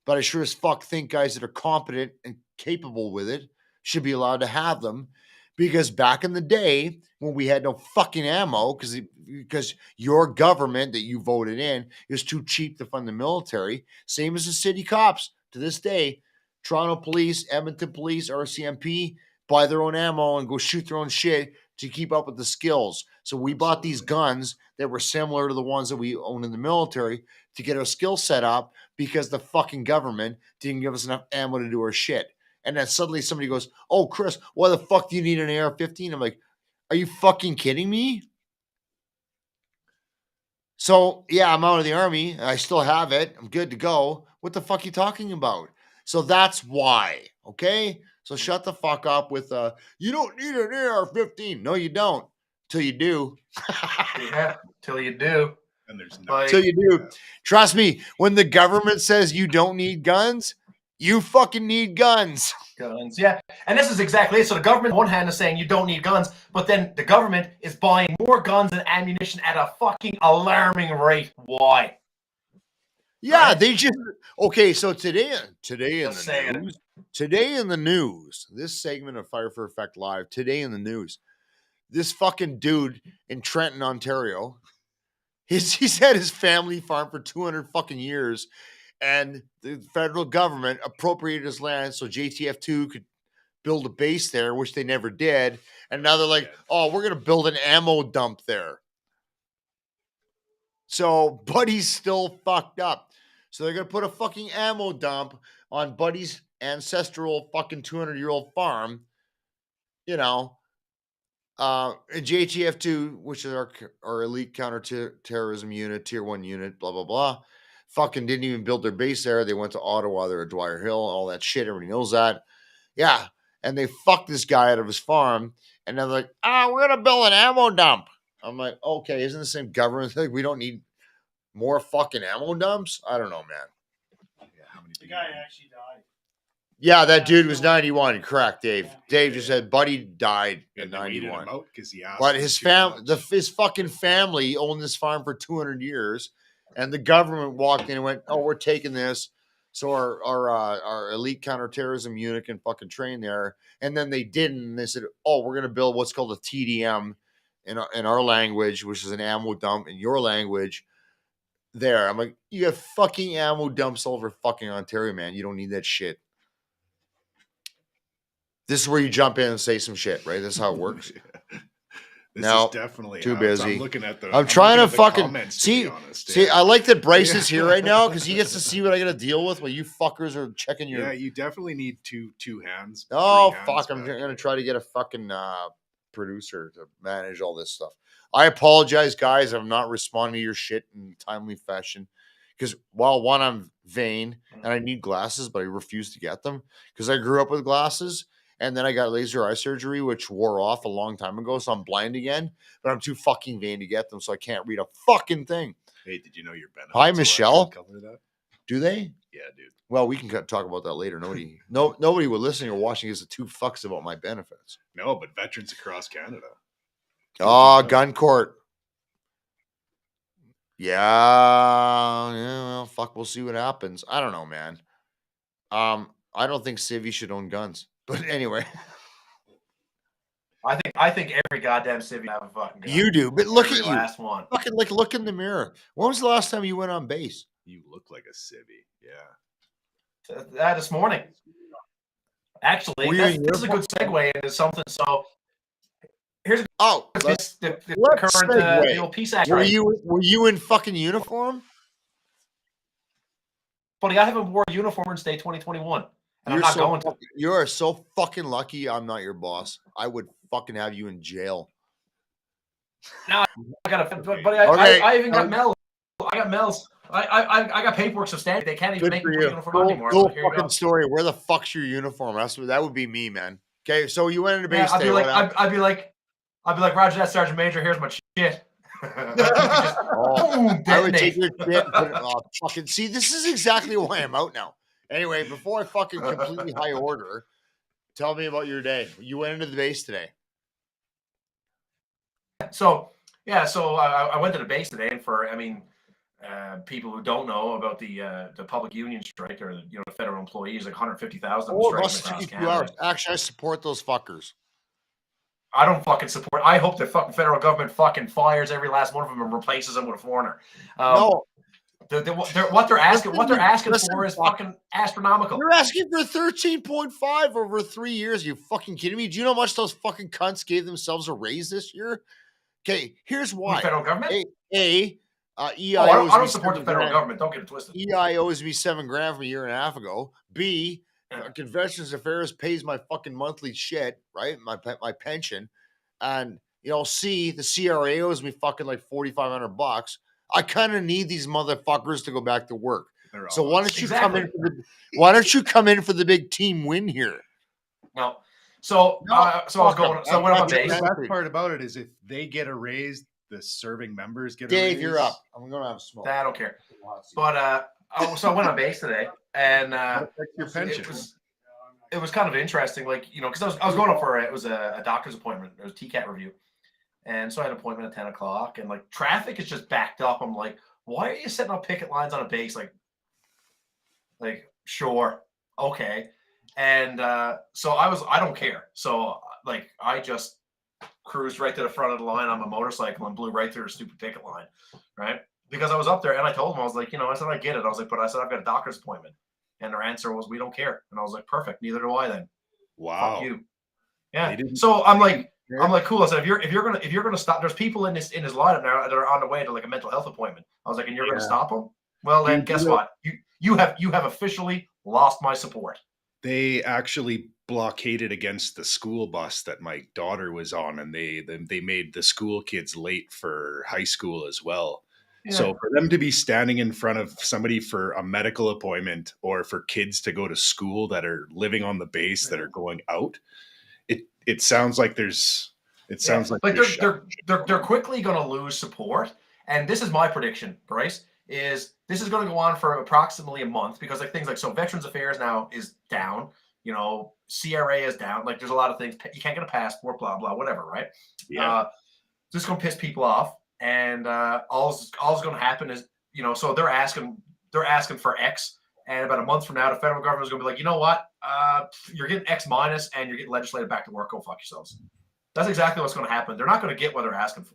But I sure as fuck think guys that are competent and capable with it should be allowed to have them. Because back in the day, when we had no fucking ammo, because your government that you voted in is too cheap to fund the military, same as the city cops to this day, Toronto Police, Edmonton Police, RCMP, buy their own ammo and go shoot their own shit to keep up with the skills. So we bought these guns that were similar to the ones that we own in the military to get our skill set up because the fucking government didn't give us enough ammo to do our shit. And then suddenly somebody goes, oh, Chris, why the fuck do you need an AR-15? I'm like, are you fucking kidding me? So, yeah, I'm out of the army. I still have it. I'm good to go. What the fuck are you talking about? So that's why, okay? So shut the fuck up with, you don't need an AR-15. No, you don't. Till you do. Yeah, till you do. And there's no. Till you do. Trust me, when the government says you don't need guns, you fucking need guns. Guns, yeah. And this is exactly it. So the government, on one hand, is saying you don't need guns, but then the government is buying more guns and ammunition at a fucking alarming rate. Why? Yeah, right? They just okay. So today in the news, this segment of Fire for Effect Live. Today in the news, this fucking dude in Trenton, Ontario, he's had his family farm for 200 fucking years. And the federal government appropriated his land so JTF2 could build a base there, which they never did. And now they're like, oh, we're going to build an ammo dump there. So Buddy's still fucked up. So they're going to put a fucking ammo dump on Buddy's ancestral fucking 200-year-old farm. You know, JTF2, which is our elite counterterrorism unit, tier 1 unit, blah, blah, blah. Fucking didn't even build their base there. They went to Ottawa. They're at Dwyer Hill, all that shit. Everybody knows that. Yeah. And they fucked this guy out of his farm. And they're like, we're going to build an ammo dump. I'm like, okay, isn't the same government thing? We don't need more fucking ammo dumps? I don't know, man. Yeah, how many the guy actually died. Yeah, that dude was 91. Correct, Dave. Yeah. Dave just said Buddy died at 91. But his fucking family owned this farm for 200 years. And the government walked in and went, oh, we're taking this. So our elite counterterrorism unit can fucking train there. And then they didn't. And they said, oh, we're going to build what's called a TDM in our language, which is an ammo dump in your language there. I'm like, you got fucking ammo dumps all over fucking Ontario, man. You don't need that shit. This is where you jump in and say some shit, right? That's how it works. This No, is definitely too how it's- busy. I'm looking at the. I'm trying looking to at the fucking comments, to see. be honest. See, yeah. I like that Bryce is here right now because he gets to see what I got to deal with while you fuckers are checking your. Yeah, you definitely need two hands. Oh three hands fuck! I'm back. gonna try to get a fucking producer to manage all this stuff. I apologize, guys. I'm not responding to your shit in timely fashion because while one, I'm vain and I need glasses, but I refuse to get them because I grew up with glasses. And then I got laser eye surgery, which wore off a long time ago. So I'm blind again, but I'm too fucking vain to get them. So I can't read a fucking thing. Hey, did you know your benefits? Hi, will Michelle. actually cover that? Do they? Yeah, dude. Well, we can talk about that later. Nobody will listening or watching gives a two fucks about my benefits. No, but veterans across Canada. Oh, gun court. Yeah, well, fuck. We'll see what happens. I don't know, man. I don't think civvies should own guns. But anyway, I think every goddamn civvy have a fucking gun. you do. But look Every at you. last one. Fucking look in the mirror. When was the last time you went on base? You look like a civvy. Yeah. This morning. Actually, Were you in this is a good segue into something. So here's let's the let's current segue. the old peace act. Were Right? you in fucking uniform? Buddy, I haven't worn a uniform since day 2021, and I'm not going to. You are so fucking lucky. I'm not your boss. I would fucking have you in jail. Now I got a buddy. Okay. I even got Mel. I got Mel's. I got paperwork substantiated. They can't even Good make for me put you. a uniform on anymore. Cool So here you fucking go. story. Where the fuck's your uniform? That would be me, man. Okay, so you went into base. I'd be like, Roger that, Sergeant Major. Here's my shit. Boom, I would take detonate. your shit and put it fucking see. This is exactly why I'm out now. Anyway, before I fucking completely high order, tell me about your day. You went into the base today. So I went to the base today, and people who don't know about the public union strike or the federal employees, like 150,000 of them striking across Canada. Actually, I support those fuckers. I don't fucking support. I hope the fucking federal government fucking fires every last one of them and replaces them with a foreigner. No, what they're asking for is fucking astronomical. You're asking for 13.5 over 3 years. Are you fucking kidding me? Do you know how much those fucking cunts gave themselves a raise this year? Okay, here's why. The federal government? EI I don't support the federal government. Don't get it twisted. EI owes me $7,000 from a year and a half ago. B, Conventions Affairs pays my fucking monthly shit, right? My pension. And C, the CRA owes me fucking like $4,500. I kind of need these motherfuckers to go back to work. So why don't you come in for the big team win here? No. So I was going. So I went on base. The best part about it is if they get a raise, the serving members get a raise. Dave, you're up. I'm gonna have a smoke. I don't care. But so I went on base today, and your pension. It was kind of interesting, because I was going up for it was a doctor's appointment. It was a TCAT review, and so I had an appointment at 10 o'clock, and traffic is just backed up. I'm like, why are you setting up picket lines on a base? Like sure, okay. And so I don't care. So I just cruised right to the front of the line on my motorcycle and blew right through the stupid picket line, right? Because I was up there and I told them, I was like, I said, I get it. I was like, but I said, I've got a doctor's appointment. And their answer was, we don't care. And I was like, perfect. Neither do I then. Wow. Fuck you. Yeah. So I'm like, cool. I said, if you're gonna stop, there's people in this lineup now that are on the way to a mental health appointment. I was like, and you're gonna stop them? Well, then guess what? You have officially lost my support. They actually blockaded against the school bus that my daughter was on, and they made the school kids late for high school as well. Yeah. So for them to be standing in front of somebody for a medical appointment or for kids to go to school that are living on the base that are going out, it sounds like there's they're quickly going to lose support. And this is my prediction, Bryce, is this is going to go on for approximately a month because things so Veterans Affairs now is down, CRA is down. There's a lot of things. You can't get a passport, blah, blah, whatever, right? Yeah. This is going to piss people off. And all's going to happen is, so they're asking for X. And about a month from now, the federal government is going to be like, you know what? You're getting X minus and you're getting legislated back to work. Go fuck yourselves. That's exactly what's going to happen. They're not going to get what they're asking for.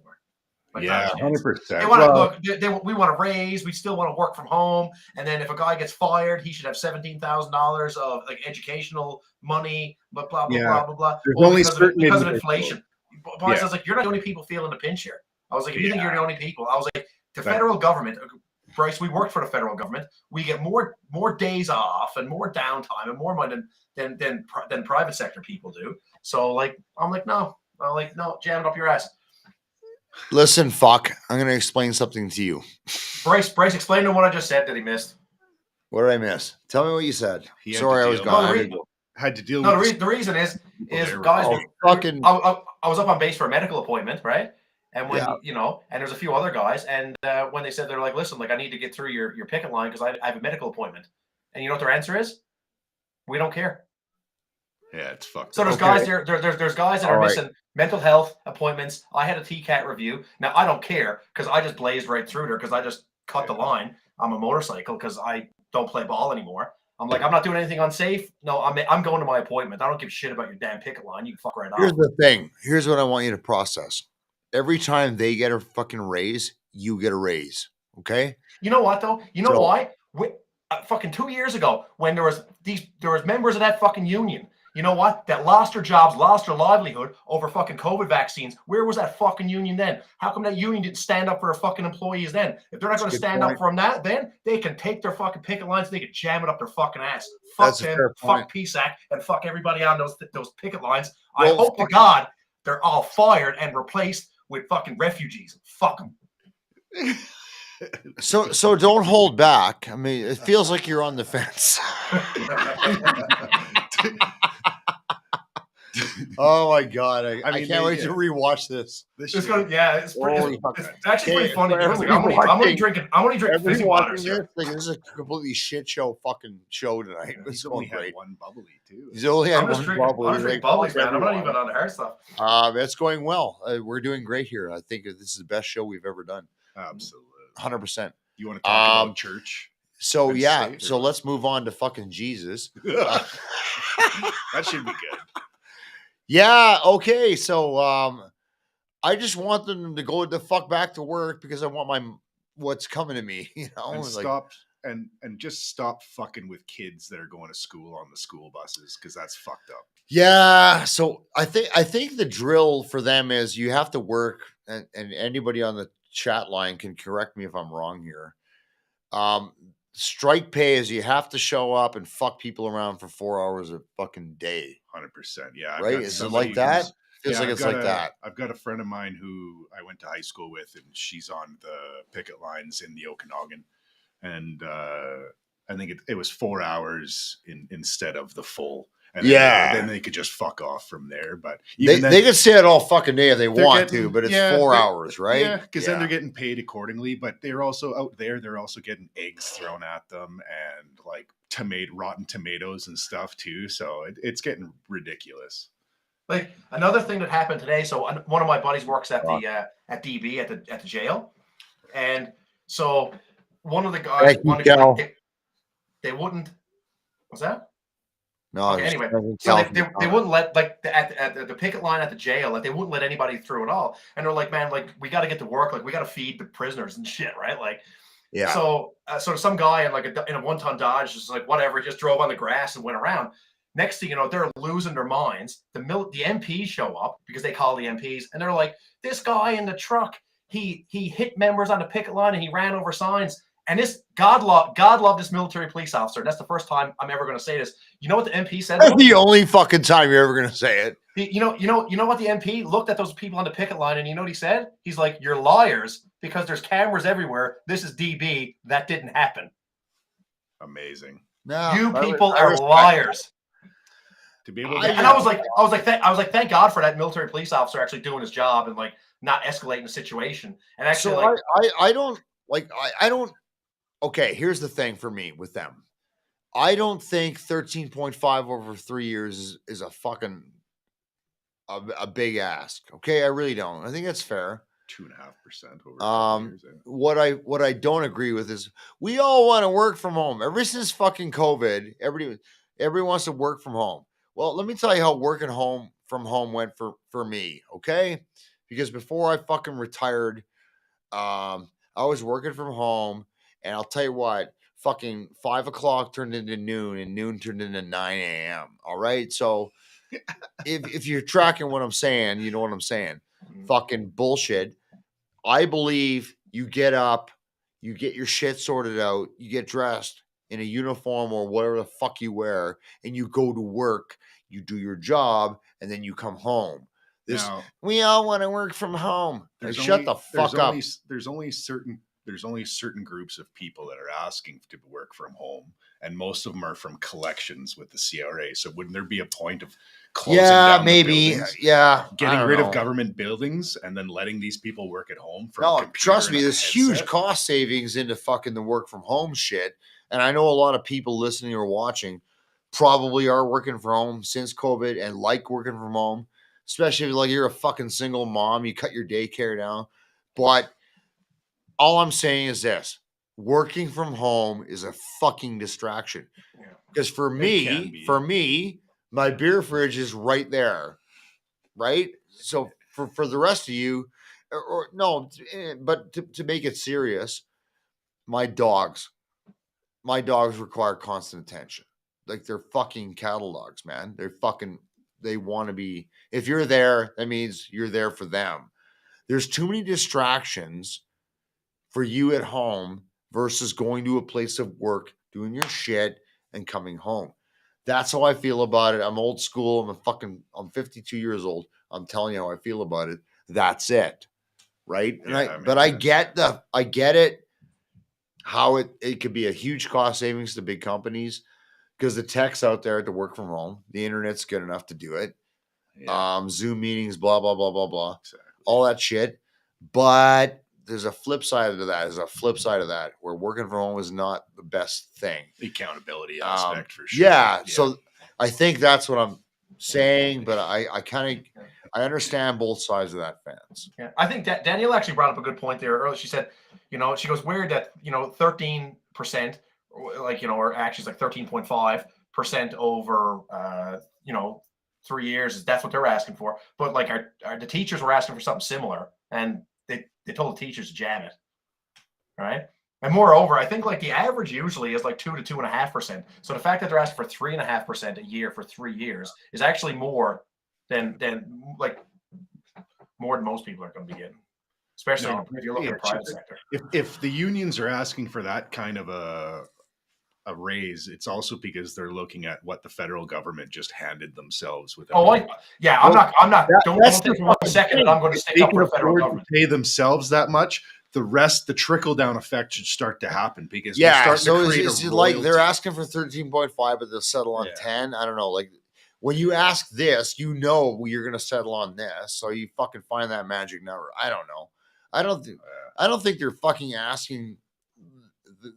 100%. They want to we want to raise. We still want to work from home. And then if a guy gets fired, he should have $17,000 of educational money. Blah blah blah blah blah blah. There's only because of inflation. I was like, you're not the only people feeling the pinch here. I was like, if you think you're the only people, I was like, the federal government, Bryce, we work for the federal government. We get more days off and more downtime and more money than private sector people do. So like, I'm like, no, jam it up your ass. Listen, fuck. I'm gonna explain something to you. Bryce, explain to him what I just said that he missed. What did I miss? Tell me what you said. He had Sorry, to I was deal- gone. had to deal No, with the reason is there we guys. Oh, fucking. I was up on base for a medical appointment, right? And when Yeah. you know, and there's a few other guys, and when they said they're like, listen, like I need to get through your picket line because I have a medical appointment, and you know what their answer is? We don't care. yeah, it's fucked. So there's up. guys there's guys that All are right. missing mental health appointments. I had a TCAT review. Now I don't care because I just blazed right through there because I just cut the line. I'm a motorcycle because I don't play ball anymore. I'm like, I'm not doing anything unsafe. No, I'm going to my appointment. I don't give a shit about your damn picket line. You can fuck right Here's off. the thing. Here's what I want you to process. Every time they get a fucking raise, you get a raise. Okay? You know what though? You know So- why? Fucking 2 years ago, when there was members of that fucking union, you know what? That lost their jobs, lost their livelihood over fucking COVID vaccines. Where was that fucking union then? How come that union didn't stand up for their fucking employees then? If they're not going to stand up for them then they can take their fucking picket lines and they can jam it up their fucking ass. Fuck That's a them, fair point. fuck PSAC, and fuck everybody on those picket lines. I Well, hope to God they're all fired and replaced with fucking refugees. Fuck them. So don't hold back. I mean, it feels like you're on the fence. Oh my god! I mean, can't wait to rewatch this. This It's shit- gonna, yeah, it's Holy fuck. actually pretty Okay, funny for because like, everyone I'm only watching- drinking fizzy Everyone waters watching here. this, this is a completely shit show fucking show tonight. It's He's only going had great. one bubbly too. He's only had I'm just one drinking, bubble. I'm just He's drinking like, bubbles, "Fuck man. I'm not everyone." even on the hard stuff. It's going well. We're doing great here. I think this is the best show we've ever done. Absolutely. 100%. You want to talk about church? So And yeah, state or so what? let's move on to fucking Jesus. That should be good. Yeah, okay. So I just want them to go the fuck back to work because I want what's coming to me, you know? And Like, stop and just stop fucking with kids that are going to school on the school buses because that's fucked up. yeah, so I think the drill for them is you have to work, and anybody on the chat line can correct me if I'm wrong here. Strike pay is you have to show up and fuck people around for 4 hours a fucking day, 100%. Yeah. I've right? got Is it somebody like that? who's- Feels yeah, like I've it's got like that. I've got a friend of mine who I went to high school with, and she's on the picket lines in the Okanagan. And I think it was 4 hours instead of the full. And then they could just fuck off from there. But They can say it all fucking day if they They're want getting- to, but it's yeah, 4 they're- hours, right? Yeah, because then they're getting paid accordingly. But they're also out there. They're also getting eggs thrown at them and like rotten tomatoes and stuff too. So it's getting ridiculous. Like another thing that happened today. So one of my buddies works at the at DB at the jail, and so one of the guys Thank you, wanted Cal. they wouldn't. What's that? No, Okay, anyway, so they wouldn't let at the picket line at the jail, like they wouldn't let anybody through at all. And they're like, man, like we got to get to work, like we got to feed the prisoners and shit, right? Like, yeah. So some guy in in a 1-ton Dodge just like whatever, just drove on the grass and went around. Next thing you know, they're losing their minds. The MPs show up because they call the MPs, and they're like, this guy in the truck, he hit members on the picket line and he ran over signs. And this God love this military police officer. And that's the first time I'm ever going to say this. You know what the MP said? That's the only fucking time you're ever gonna say it. You know what the MP looked at those people on the picket line, and you know what he said? He's like, "You're liars because there's cameras everywhere. This is DB. That didn't happen. Amazing. No, You I people I are respect liars." To be able to And I was like, thank God for that military police officer actually doing his job and like not escalating the situation. And actually, So I don't like I don't. Okay, here's the thing for me with them. I don't think 13.5 over 3 years is a fucking a big ask. Okay, I really don't. I think that's fair. 2.5% over 4 years. What I don't agree with is we all want to work from home. Ever since fucking COVID, everybody wants to work from home. Well, let me tell you how working from home went for me, okay? Because before I fucking retired, I was working from home, and I'll tell you what, fucking 5 o'clock turned into noon, and noon turned into 9 a.m. All right, so if you're tracking what I'm saying, you know what I'm saying. Fucking bullshit. I believe you get up, you get your shit sorted out, you get dressed in a uniform or whatever the fuck you wear, and you go to work, you do your job, and then you come home. Now, We all want to work from home. Like, shut the fuck up. There's only certain groups of people that are asking to work from home, and most of them are from collections with the CRA. So wouldn't there be a point of closing down maybe, the buildings, getting rid of government buildings, and then letting these people work at home from no, a computer trust me, and a there's huge headset? cost savings into fucking the work from home shit. And I know a lot of people listening or watching probably are working from home since COVID and like working from home, especially if like you're a fucking single mom, you cut your daycare down. But all I'm saying is this: working from home is a fucking distraction. Because for me, my beer fridge is right there, right? So for the rest of you, or no, but to make it serious, my dogs require constant attention. Like they're fucking cattle dogs, man. They want to be. If you're there, that means you're there for them. There's too many distractions for you at home versus going to a place of work, doing your shit, and coming home. That's how I feel about it. I'm old school. I'm 52 years old. I'm telling you how I feel about it. That's it. Right. I get it, how it could be a huge cost savings to big companies because the tech's out there to work from home. The internet's good enough to do it. Yeah. Zoom meetings, blah, blah, blah, blah, blah. Exactly. All that shit. But there's a flip side to that. There's a flip side of that where working from home is not the best thing. The accountability aspect for sure. Yeah. So I think that's what I'm saying, but I understand both sides of that fence. Yeah. I think Danielle actually brought up a good point there earlier. She said, she goes, weird that, 13%, or actually it's like 13.5% over, 3 years. That's what they're asking for. But like the teachers were asking for something similar, and they told the teachers to jam it. Right. And moreover, I think like the average usually is like 2 to 2.5%. So the fact that they're asking for 3.5% a year for 3 years is actually more than most people are going to be getting, especially if you're looking at the private sector. If the unions are asking for that kind of a raise, it's also because they're looking at what the federal government just handed themselves with. I'm not. Don't take 1 second that I'm going to stick up for the federal government. Pay themselves that much. The trickle down effect should start to happen because so it's like they're asking for 13.5, but they'll settle on 10. I don't know. Like when you ask this, you're going to settle on this, so you fucking find that magic number. I don't know. I don't think they're fucking asking.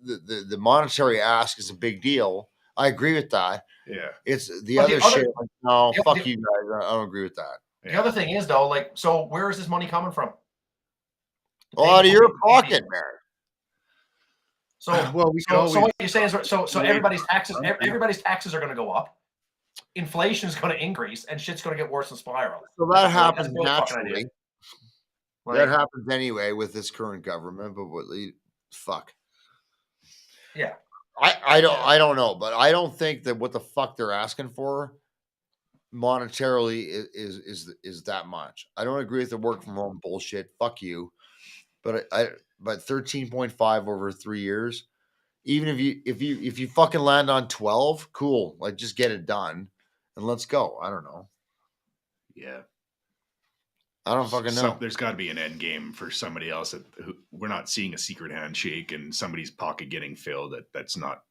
The monetary ask is a big deal. I agree with that. Yeah, it's the other shit. Like, no, fuck you guys. I don't agree with that. The other thing is though, like, so where is this money coming from? Out of your pocket, man. So what you're saying is so everybody's taxes are going to go up. Inflation is going to increase, and shit's going to get worse and spiral. So that happens naturally. That happens anyway with this current government. But fuck. Yeah. I don't know, but I don't think that what the fuck they're asking for monetarily is that much. I don't agree with the work from home bullshit. Fuck you. But but 13.5 over 3 years, even if you fucking land on 12, cool. Like just get it done and let's go. I don't know. Yeah. I don't fucking know. There's got to be an end game for somebody else. We're not seeing a secret handshake and somebody's pocket getting filled. That's not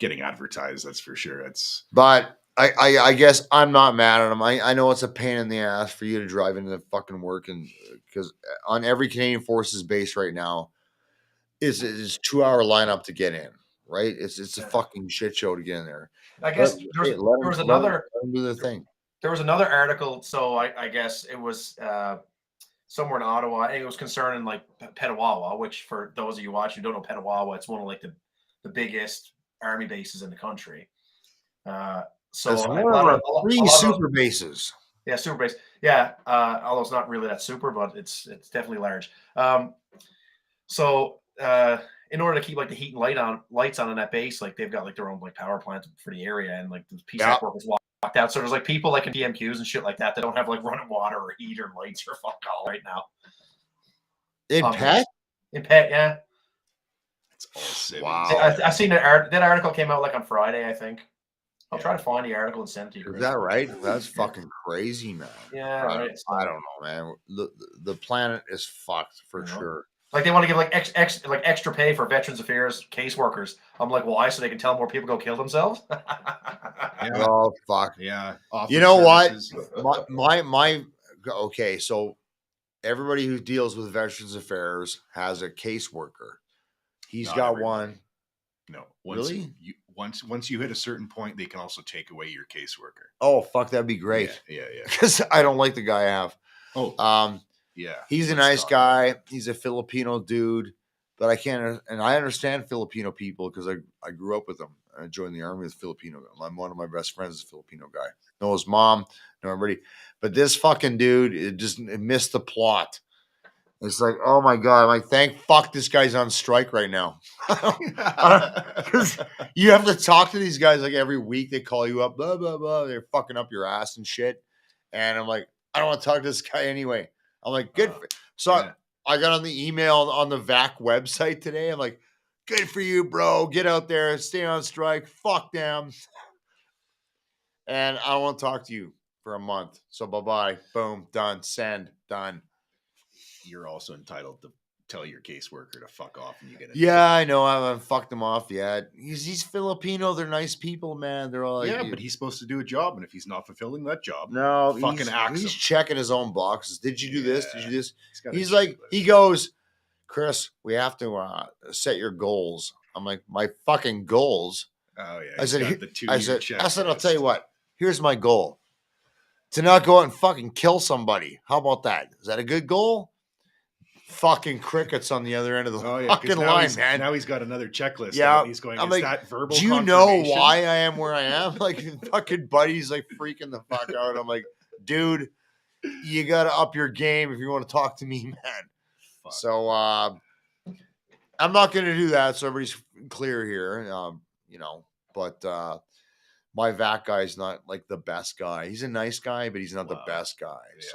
getting advertised. That's for sure. But I guess I'm not mad at them. I know it's a pain in the ass for you to drive into the fucking work, and because on every Canadian Forces base right now, is 2-hour lineup to get in. Right? It's a fucking shit show to get in there. I guess there was another do the thing. There was another article, so I guess it was somewhere in Ottawa. And it was concerning like Petawawa, which for those of you watching who don't know Petawawa, it's one of like the biggest army bases in the country. So it's one of our 3 super bases. Yeah, super base. Yeah, although it's not really that super, but it's definitely large. So in order to keep like the heat and lights on in that base, like they've got like their own like power plant for the area, and like the PSAC workers walk fucked out. So there's like people like in PMQs and shit like that don't have like running water or heat or lights or fuck all right now. In pet? In pet, yeah. It's all civvies. Wow. I seen that article came out like on Friday, I think. I'll try to find the article and send it to you. Is that right? That's fucking crazy, man. Yeah, I right. don't know, man. The planet is fucked for sure. Like they want to give like extra pay for Veterans Affairs caseworkers. I'm like, why? So they can tell more people go kill themselves? Oh fuck. Yeah. You know what? My okay, so everybody who deals with Veterans Affairs has a caseworker. He's Not got everybody. one. No. Really? Once you hit a certain point, they can also take away your caseworker. Oh fuck, that'd be great. Yeah. Because I don't like the guy I have. Oh. Yeah. He's a nice guy. He's a Filipino dude, but I can't, and I understand Filipino people because I grew up with them. I joined the army with Filipino. One of my best friends is a Filipino guy. Know his mom, know everybody. But this fucking dude, it missed the plot. It's like, oh my God. I'm like, thank fuck this guy's on strike right now. Because you have to talk to these guys like every week. They call you up, blah, blah, blah. They're fucking up your ass and shit. And I'm like, I don't want to talk to this guy anyway. I'm like, good. I got on the email on the VAC website today. I'm like, good for you, bro. Get out there, stay on strike. Fuck them. And I don't want to talk to you for a month. So bye-bye. Boom. Done. Send. Done. You're also entitled to tell your caseworker to fuck off, and you get it. Yeah, I know. I haven't fucked him off yet. He's Filipino. They're nice people, man. They're all like, but he's supposed to do a job, and if he's not fulfilling that job, no, fucking axe he's him. checking his own boxes. Did you do this? Did you do this? He's like, he goes, Chris, we have to set your goals. I'm like, my fucking goals. Oh yeah. I said, checklist. I'll tell you what. Here's my goal: to not go out and fucking kill somebody. How about that? Is that a good goal? Fucking crickets on the other end of the fucking line, man. Now he's got another checklist. Yeah, he's going. I'm Is like, that verbal? Do you know why I am where I am? Like, fucking buddy's like freaking the fuck out. I'm like, dude, you got to up your game if you want to talk to me, man. Fuck. So I'm not going to do that. So everybody's clear here, But my VAC guy's not like the best guy. He's a nice guy, but he's not the best guy. Yeah.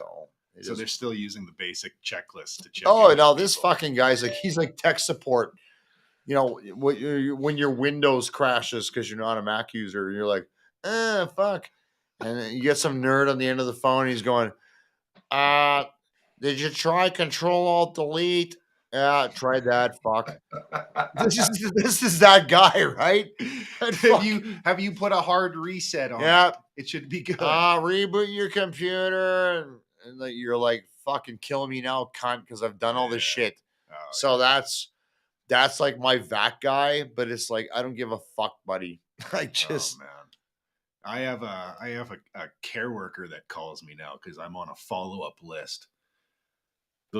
So they're still using the basic checklist to check. Oh, no, this fucking guy's like, he's like tech support. You know, when your Windows crashes because you're not a Mac user, you're like, fuck. And then you get some nerd on the end of the phone. He's going, did you try Control-Alt-Delete? Yeah, tried that. Fuck. This is that guy, right? Have you put a hard reset on? Yeah, it should be good. Reboot your computer, and like, you're like, fucking killing me now, cunt, because I've done all this shit. Oh, so that's like my VAC guy, but it's like, I don't give a fuck, buddy. I just, man. I have a care worker that calls me now because I'm on a follow-up list.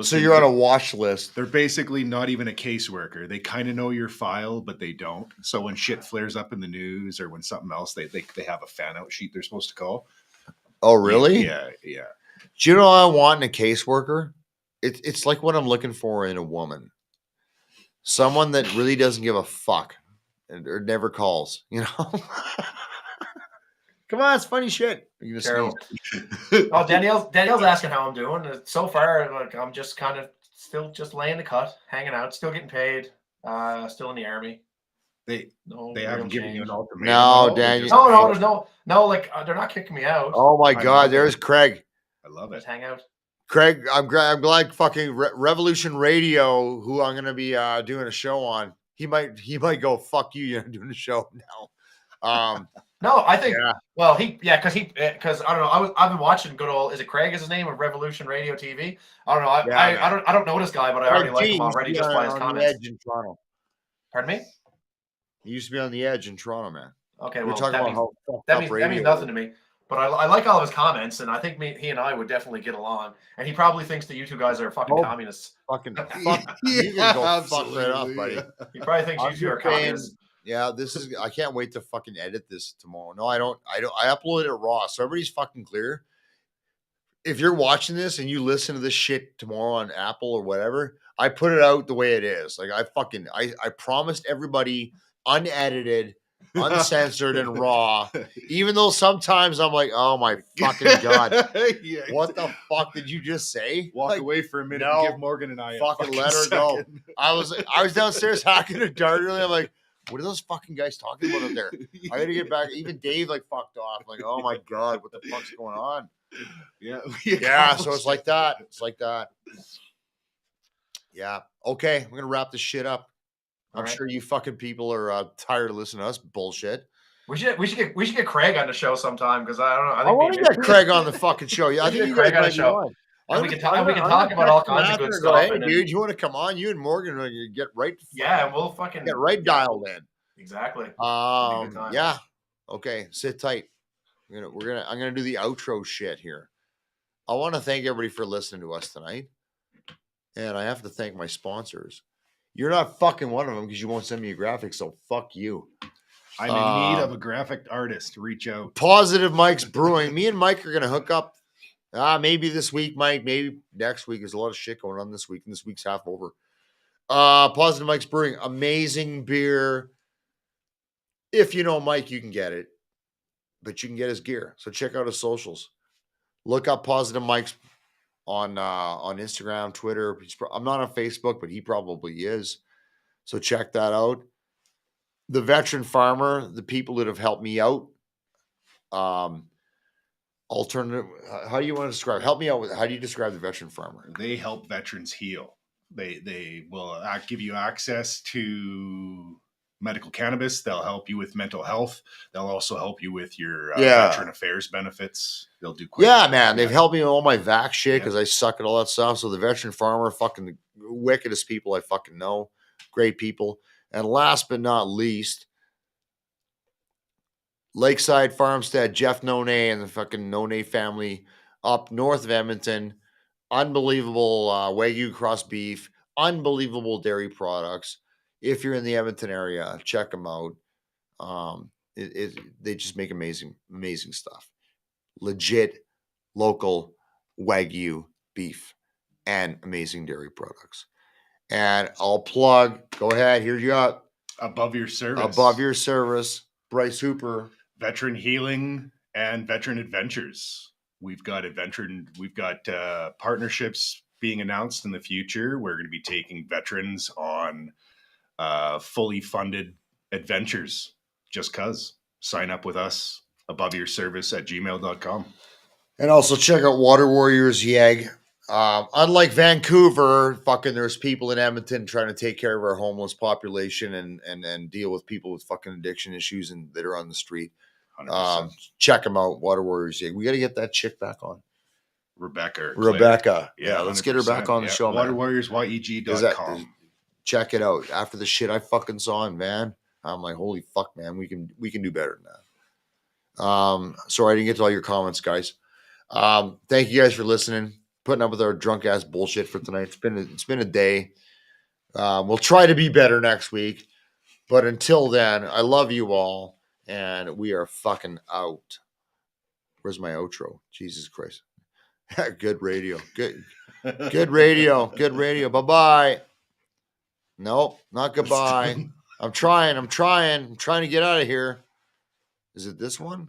So you're on a watch list. They're basically not even a caseworker. They kind of know your file, but they don't. So when shit flares up in the news or when something else, they have a fan out sheet they're supposed to call. Oh, really? Yeah. Do you know what I want in a caseworker? It's like what I'm looking for in a woman. Someone that really doesn't give a fuck or never calls, you know? Come on, it's funny shit. Terrible. Oh, Danielle's asking how I'm doing. So far, like, I'm just kind of still just laying the cut, hanging out, still getting paid, still in the army. They haven't given you an ultimatum. No, Daniel. No, there's no, like, they're not kicking me out. Oh my God, there's Craig. I love it. Just hang out. Craig, I'm glad fucking Revolution Radio, who I'm gonna be doing a show on. He might go, fuck you, you're doing a show now. No, I think. Yeah. Well, because I don't know. I've been watching good old. Is it Craig? Is his name of Revolution Radio TV? I don't know. I don't know this guy, but I already like him already just by his comments. The Edge in Toronto. Pardon me? He used to be on the Edge in Toronto, man. Okay, well, that means nothing to me. But I like all of his comments, and I think he and I would definitely get along. And he probably thinks that you two guys are fucking communists. Fucking fuck. You can go fuck right off, buddy. He probably thinks you two are communists. Yeah, I can't wait to fucking edit this tomorrow. No, I don't. I upload it raw, so everybody's fucking clear. If you're watching this and you listen to this shit tomorrow on Apple or whatever, I put it out the way it is. Like I promised everybody unedited, uncensored and raw. Even though sometimes I'm like, oh my fucking God, Yeah, what the fuck did you just say? Walk Like, away for a minute no, and give Morgan and I fucking a let her go. second. I was downstairs hacking a dart earlier. I'm like, what are those fucking guys talking about up there? I gotta get back. Even Dave like fucked off. Like, oh my God, what the fuck's going on? Yeah, Yeah, so it's like that. It's like that. Yeah. Okay, we're gonna wrap this shit up. I'm Alright. sure you fucking people are tired of listening to us bullshit. We should get Craig on the show sometime because I don't know. I want to get Craig on the fucking show. Yeah, I We think should you get guys Craig on the might be show. on. And we can talk about all kinds of good Go, stuff. hey, and then, dude, you want to come on? You and Morgan get right. yeah, and we'll fucking get right dialed in. Exactly. Good time. Yeah. Okay, sit tight. I'm gonna do the outro shit here. I want to thank everybody for listening to us tonight, and I have to thank my sponsors. You're not fucking one of them because you won't send me a graphic, so fuck you. I'm in need of a graphic artist. Reach out. Positive Mike's Brewing. Me and Mike are gonna hook up. Maybe this week, Mike. Maybe next week. There's a lot of shit going on this week, and this week's half over. Positive Mike's Brewing. Amazing beer. If you know Mike, you can get it, but you can get his gear. So check out his socials. Look up Positive Mike's on Instagram, Twitter. I'm not on Facebook, but he probably is. So check that out. The Veteran Farmer, the people that have helped me out. Alternative. How do you want to describe? Help me out with. How do you describe the Veteran Farmer? They help veterans heal. They will give you access to medical cannabis. They'll help you with mental health. They'll also help you with your veteran affairs benefits. They'll do man. They've helped me with all my vac shit because I suck at all that stuff. So the Veteran Farmer, fucking the wickedest people I fucking know. Great people. And last but not least, Lakeside Farmstead, Jeff None and the fucking None family up north of Edmonton. Unbelievable Wagyu cross beef, unbelievable dairy products. If you're in the Edmonton area, check them out. They just make amazing stuff. Legit local Wagyu beef and amazing dairy products. And I'll plug. Go ahead. Here you go. Above Your Service. Above Your Service. Bryce Hooper. Veteran Healing and Veteran Adventures. We've got partnerships being announced in the future. We're going to be taking veterans on fully funded adventures just cause. Sign up with us, aboveyourservice@gmail.com. And also check out Water Warriors YEG. Unlike Vancouver, fucking there's people in Edmonton trying to take care of our homeless population and deal with people with fucking addiction issues and that are on the street. Check them out, Water Warriors YEG. We got to get that chick back on. Rebecca. Yeah, let's get her back on the show. WaterWarriorsYEG.com. Check it out. After the shit I fucking saw in Van, I'm like, holy fuck, man, we can do better than that. Sorry I didn't get to all your comments, guys. Thank you guys for listening, putting up with our drunk ass bullshit for tonight. It's been a day. We'll try to be better next week, but until then, I love you all, and we are fucking out. Where's my outro? Jesus Christ. Good radio. Good radio. Good radio. Bye-bye. Nope, not goodbye. I'm trying to get out of here. Is it this one?